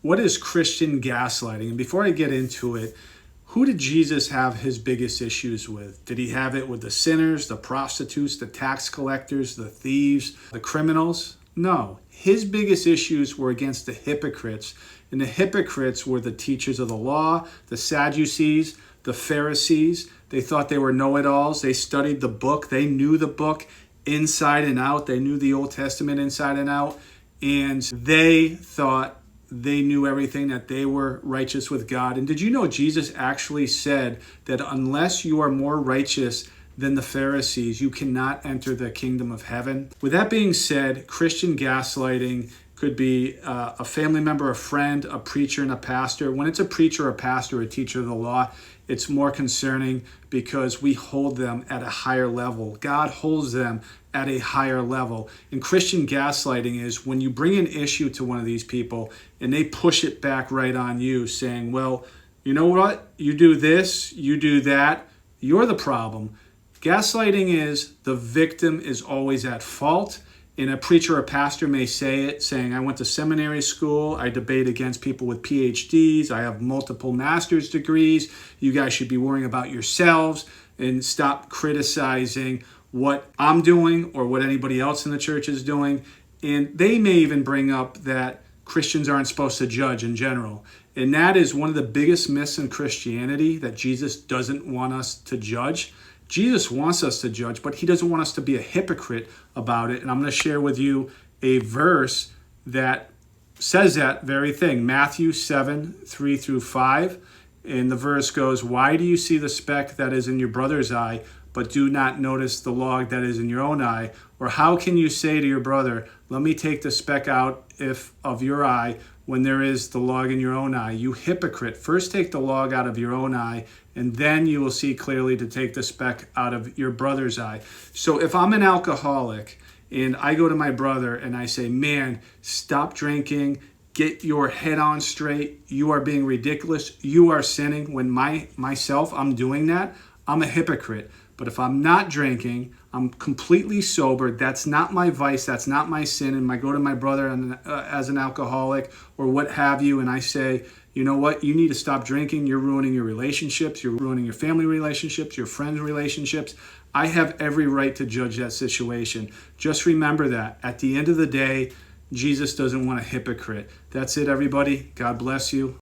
What is Christian gaslighting? And before I get into it, who did Jesus have his biggest issues with? Did he have it with the sinners, the prostitutes, the tax collectors, the thieves, the criminals? No. His biggest issues were against the hypocrites. And the hypocrites were the teachers of the law, the Sadducees, the Pharisees. They thought they were know-it-alls. They studied the book. They knew the book inside and out. They knew the Old Testament inside and out. And they thought they knew everything, that they were righteous with God. And did you know Jesus actually said that unless you are more righteous than the Pharisees, you cannot enter the kingdom of heaven? With that being said, Christian gaslighting could be a family member, a friend, a preacher, and a pastor. When it's a preacher, a pastor, a teacher of the law, it's more concerning because we hold them at a higher level. God holds them at a higher level. And Christian gaslighting is when you bring an issue to one of these people and they push it back right on you, saying, well, you know what? You do this, you do that, you're the problem. Gaslighting is the victim is always at fault. And a preacher or pastor may say it, saying, I went to seminary school, I debate against people with PhDs, I have multiple master's degrees, you guys should be worrying about yourselves and stop criticizing what I'm doing or what anybody else in the church is doing. And they may even bring up that Christians aren't supposed to judge in general. And that is one of the biggest myths in Christianity, that Jesus doesn't want us to judge. Jesus wants us to judge, but he doesn't want us to be a hypocrite about it. And I'm going to share with you a verse that says that very thing. Matthew 7:3-5. And the verse goes, why do you see the speck that is in your brother's eye, but do not notice the log that is in your own eye? Or how can you say to your brother, let me take the speck out of your eye, when there is the log in your own eye? You hypocrite, first take the log out of your own eye, and then you will see clearly to take the speck out of your brother's eye. So if I'm an alcoholic and I go to my brother and I say, man, stop drinking, get your head on straight, you are being ridiculous, you are sinning, when myself I'm doing that, I'm a hypocrite. But if I'm not drinking, I'm completely sober, that's not my vice, that's not my sin, and I go to my brother as an alcoholic or what have you, and I say, you know what, you need to stop drinking, you're ruining your relationships, you're ruining your family relationships, your friends' relationships. I have every right to judge that situation. Just remember that. At the end of the day, Jesus doesn't want a hypocrite. That's it, everybody. God bless you.